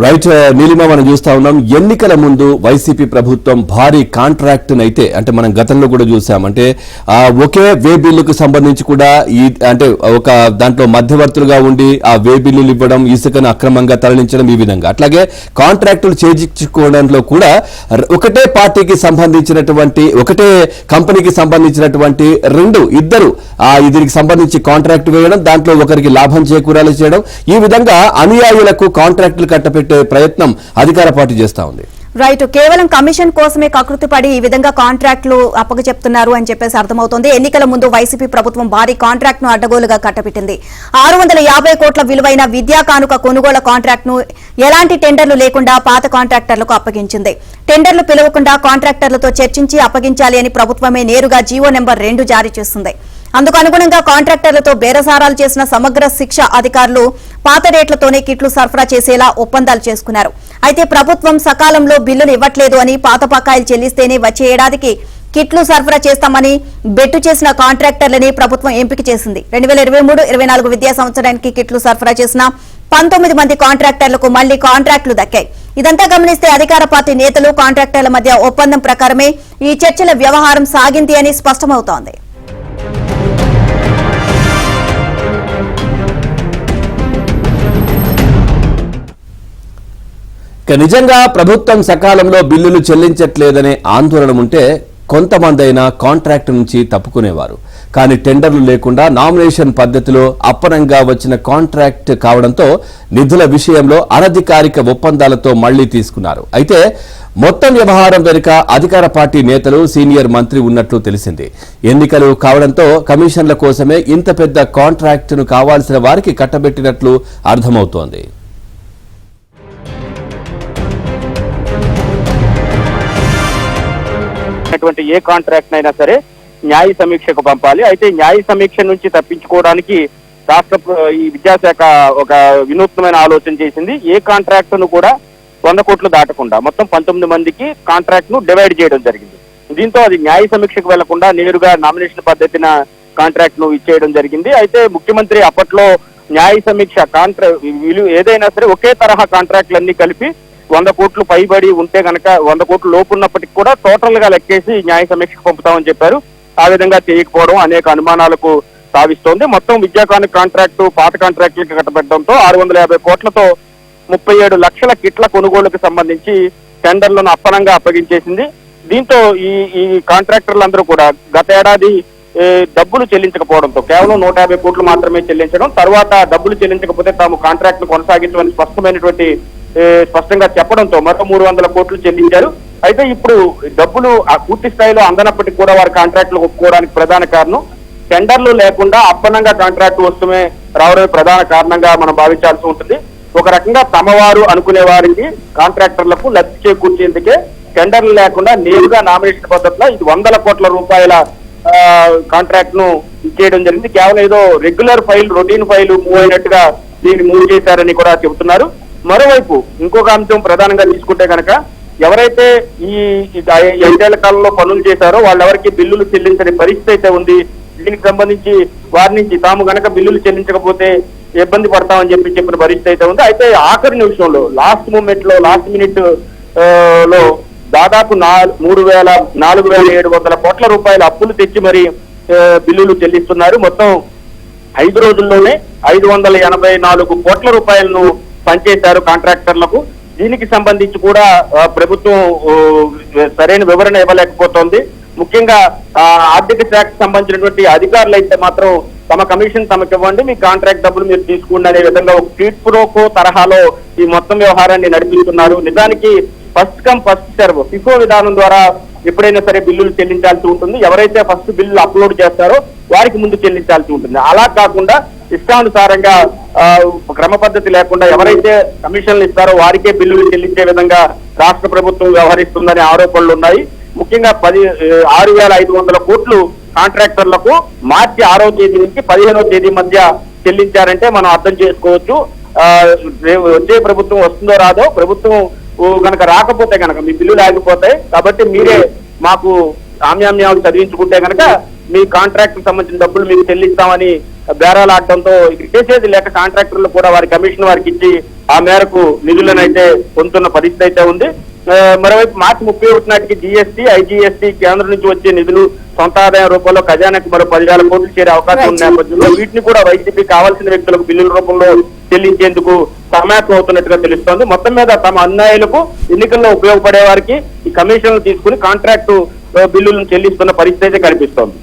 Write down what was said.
Right Neelima మనం చూస్తా ఉన్నాం ఎన్నికల ముందు వైసీపీ ప్రభుత్వం భారీ కాంట్రాక్ట్ అయితే అంటే మనం గతంలో కూడా చూసాం అంటే ఒకే వే బిల్లుకు సంబంధించి కూడా ఈ అంటే ఒక దాంట్లో మధ్యవర్తులుగా ఉండి ఆ వే బిల్లులు ఇవ్వడం ఇసుకను అక్రమంగా తరలించడం ఈ విధంగా అట్లాగే కాంట్రాక్టులు చేయించుకోవడంలో కూడా ఒకటే పార్టీకి సంబంధించినటువంటి ఒకటే కంపెనీకి సంబంధించినటువంటి ఇద్దరు దీనికి సంబంధించి కాంట్రాక్ట్ వేయడం దాంట్లో ఒకరికి లాభం చేకూరాలి చేయడం ఈ విధంగా అనుయాయులకు కాంట్రాక్టులు కట్టబెట్టే ప్రయత్నం అధికార పార్టీ చేస్తా ఉంది. రైట్, కేవలం కమిషన్ కోసమే కకృతి పడి ఈ విధంగా కాంట్రాక్టులు అప్పగచెప్తున్నారు అని చెప్పేసి అర్థమవుతోంది. ఎన్నికల ముందు వైసీపీ ప్రభుత్వం భారీ కాంట్రాక్ట్ ను అడ్డగోలుగా కట్టబెట్టింది. 650 కోట్ల విలువైన విద్యా కానుక కొనుగోలు కాంట్రాక్ట్ ను ఎలాంటి టెండర్లు లేకుండా పాత కాంట్రాక్టర్లకు అప్పగించింది. టెండర్లు పిలవకుండా కాంట్రాక్టర్లతో చర్చించి అప్పగించాలి అని ప్రభుత్వమే నేరుగా జీవో నెంబర్ 2 జారీ చేస్తుంది. అందుకు అనుగుణంగా కాంట్రాక్టర్లతో బేరసారాలు చేసిన సమగ్ర శిక్ష అధికారులు పాత రేట్లతోనే కిట్లు సరఫరా చేసేలా ఒప్పందాలు చేసుకున్నారు. అయితే ప్రభుత్వం సకాలంలో బిల్లులు ఇవ్వట్లేదు అని పాత బకాయిలు చెల్లిస్తేనే వచ్చే ఏడాదికి కిట్లు సరఫరా చేస్తామని బెట్టు చేసిన కాంట్రాక్టర్లని ప్రభుత్వం ఎంపిక చేసింది. 2023-24 విద్యా సంవత్సరానికి కిట్లు సరఫరా చేసిన 19 మంది కాంట్రాక్టర్లకు మళ్లీ కాంట్రాక్టులు దక్కాయి. ఇదంతా గమనిస్తే అధికార పార్టీ నేతలు కాంట్రాక్టర్ల మధ్య ఒప్పందం ప్రకారమే ఈ చర్చల వ్యవహారం సాగింది అని స్పష్టమవుతోంది. నిజంగా ప్రభుత్వం సకాలంలో బిల్లులు చెల్లించట్లేదనే ఆందోళన ఉంటే కొంతమంది అయినా కాంట్రాక్ట్ నుంచి తప్పుకునేవారు. కానీ టెండర్లు లేకుండా నామినేషన్ పద్ధతిలో అప్పనంగా వచ్చిన కాంట్రాక్ట్ కావడంతో నిధుల విషయంలో అనధికారిక ఒప్పందాలతో మళ్లీ తీసుకున్నారు. అయితే మొత్తం వ్యవహారం వెనుక అధికార పార్టీ నేతలు సీనియర్ మంత్రి ఉన్నట్లు తెలిసింది. ఎన్నికలు కావడంతో కమిషన్ల కోసమే ఇంత పెద్ద కాంట్రాక్టును కావాల్సిన వారికి కట్టబెట్టినట్లు అర్థమవుతోంది. ఏ కాంట్రాక్ట్ అయినా సరే న్యాయ సమీక్షకు పంపాలి. అయితే న్యాయ సమీక్ష నుంచి తప్పించుకోవడానికి రాష్ట్ర ఈ విద్యాశాఖ ఒక వినూత్నమైన ఆలోచన చేసింది. ఏ కాంట్రాక్ట్ ను కూడా 100 కోట్లు దాటకుండా మొత్తం 19 మందికి కాంట్రాక్ట్ ను డివైడ్ చేయడం జరిగింది. దీంతో అది న్యాయ సమీక్షకు వెళ్లకుండా నేరుగా నామినేషన్ పద్ధతిన కాంట్రాక్ట్ ను ఇచ్చేయడం జరిగింది. అయితే ముఖ్యమంత్రి అప్పట్లో న్యాయ సమీక్ష ఏదైనా సరే ఒకే తరహా కాంట్రాక్టులన్నీ కలిపి 100 కోట్లు పైబడి ఉంటే కనుక 100 కోట్లు లోపు ఉన్నప్పటికీ కూడా టోటల్ గా లెక్కేసి న్యాయ సమీక్షకు పంపుతామని చెప్పారు. ఆ విధంగా చేయకపోవడం అనేక అనుమానాలకు తావిస్తోంది. మొత్తం విద్యా కాంట్రాక్టు పాత కాంట్రాక్టులకు కట్టబెట్టడంతో 650 కోట్లతో 37 లక్షల కిట్ల కొనుగోలుకు సంబంధించి టెండర్లను అప్పనంగా అప్పగించేసింది. దీంతో ఈ కాంట్రాక్టర్లందరూ కూడా గత ఏడాది డబ్బులు చెల్లించకపోవడంతో కేవలం 150 కోట్లు మాత్రమే చెల్లించడం, తర్వాత డబ్బులు చెల్లించకపోతే తాము కాంట్రాక్టులు కొనసాగించమని స్పష్టంగా చెప్పడంతో మరో 300 కోట్లు చెల్లించారు. అయితే ఇప్పుడు డబ్బులు పూర్తి స్థాయిలో అందనప్పటికీ కూడా వారి కాంట్రాక్టులు ఒప్పుకోవడానికి ప్రధాన కారణం టెండర్లు లేకుండా అప్పనంగా కాంట్రాక్టు వస్తూనే రావడమే ప్రధాన కారణంగా మనం భావించాల్సి ఉంటుంది. ఒక రకంగా తమవారు అనుకునే వారికి కాంట్రాక్టర్లకు లబ్ధి చేకూర్చేందుకే టెండర్లు లేకుండా నేరుగా నామినేషన్ పద్ధతిలో ఇది 100 కోట్ల రూపాయల కాంట్రాక్ట్ ను ఇచ్చేయడం జరిగింది. కేవలం ఏదో regular file routine file move అయినట్టుగా దీన్ని మూవ్ చేశారని కూడా చెబుతున్నారు. మరోవైపు ఇంకొక అంశం ప్రధానంగా తీసుకుంటే కనుక ఎవరైతే ఈ 5 ఏళ్ల కాలంలో పనులు చేశారో వాళ్ళెవరికి బిల్లులు చెల్లించని పరిస్థితి అయితే ఉంది. దీనికి సంబంధించి వారి నుంచి తాము గనక బిల్లులు చెల్లించకపోతే ఇబ్బంది పడతామని చెప్పిన పరిస్థితి అయితే ఉంది. అయితే ఆఖరి నిమిషంలో లాస్ట్ మినిట్ లో దాదాపు 4,700 కోట్ల రూపాయల అప్పులు తెచ్చి మరి బిల్లులు చెల్లిస్తున్నారు. మొత్తం 5 రోజుల్లోనే 584 కోట్ల రూపాయలను పనిచేశారు కాంట్రాక్టర్లకు. దీనికి సంబంధించి కూడా ప్రభుత్వం సరైన వివరణ ఇవ్వలేకపోతోంది. ముఖ్యంగా ఆర్థిక శాఖకు సంబంధించినటువంటి అధికారులు అయితే మాత్రం తమ కమిషన్ తమకు ఇవ్వండి, మీ కాంట్రాక్ట్ డబ్బులు మీరు తీసుకోండి అనే విధంగా ఒక క్విడ్ ప్రోకో తరహాలో ఈ మొత్తం వ్యవహారాన్ని నడిపిస్తున్నారు. నిజానికి first come first serve FIFO విధానం ద్వారా ఎప్పుడైనా సరే బిల్లులు చెల్లించాల్సి ఉంటుంది. ఎవరైతే ఫస్ట్ బిల్లులు అప్లోడ్ చేస్తారో వారికి ముందు చెల్లించాల్సి ఉంటుంది. అలా కాకుండా ఇష్టానుసారంగా క్రమ పద్ధతి లేకుండా ఎవరైతే కమిషన్లు ఇస్తారో వారికే బిల్లులు చెల్లించే విధంగా రాష్ట్ర ప్రభుత్వం వ్యవహరిస్తుందనే ఆరోపణలు ఉన్నాయి. ముఖ్యంగా 6,500 కోట్లు కాంట్రాక్టర్లకు మార్చి 6వ తేదీ నుంచి 15వ తేదీ మధ్య చెల్లించారంటే మనం అర్థం చేసుకోవచ్చు వచ్చే ప్రభుత్వం వస్తుందో రాదో. ప్రభుత్వం కనుక రాకపోతే కనుక మీ బిల్లులు ఆగిపోతాయి, కాబట్టి మీరే మాకు ఆమ్యామ్యాలు చదివించుకుంటే కనుక మీ కాంట్రాక్ట్ సంబంధించిన డబ్బులు మీకు చెల్లిస్తామని బేరాలు ఆడటంతో చేసేది లేక కాంట్రాక్టర్లు కూడా వారి కమిషన్ వారికి ఇచ్చి ఆ మేరకు నిధులను అయితే పొందుతున్న పరిస్థితి అయితే ఉంది. మరోవైపు మార్చి 31 నాటికి జీఎస్టీ, ఐజీఎస్టీ కేంద్రం నుంచి వచ్చే నిధులు సొంత ఆదాయం రూపంలో ఖజానాకు మరో 10,000 కోట్లు చేరే అవకాశం ఉన్న నేపథ్యంలో వీటిని కూడా వైసీపీ కావాల్సిన వ్యక్తులకు బిల్లుల రూపంలో చెల్లించేందుకు సమాయత్తం అవుతున్నట్టుగా తెలుస్తోంది. మొత్తం మీద తమ అన్యాయులకు ఎన్నికల్లో ఉపయోగపడే వారికి ఈ కమిషన్లు తీసుకుని కాంట్రాక్టు బిల్లులను చెల్లిస్తున్న పరిస్థితి అయితే కనిపిస్తోంది.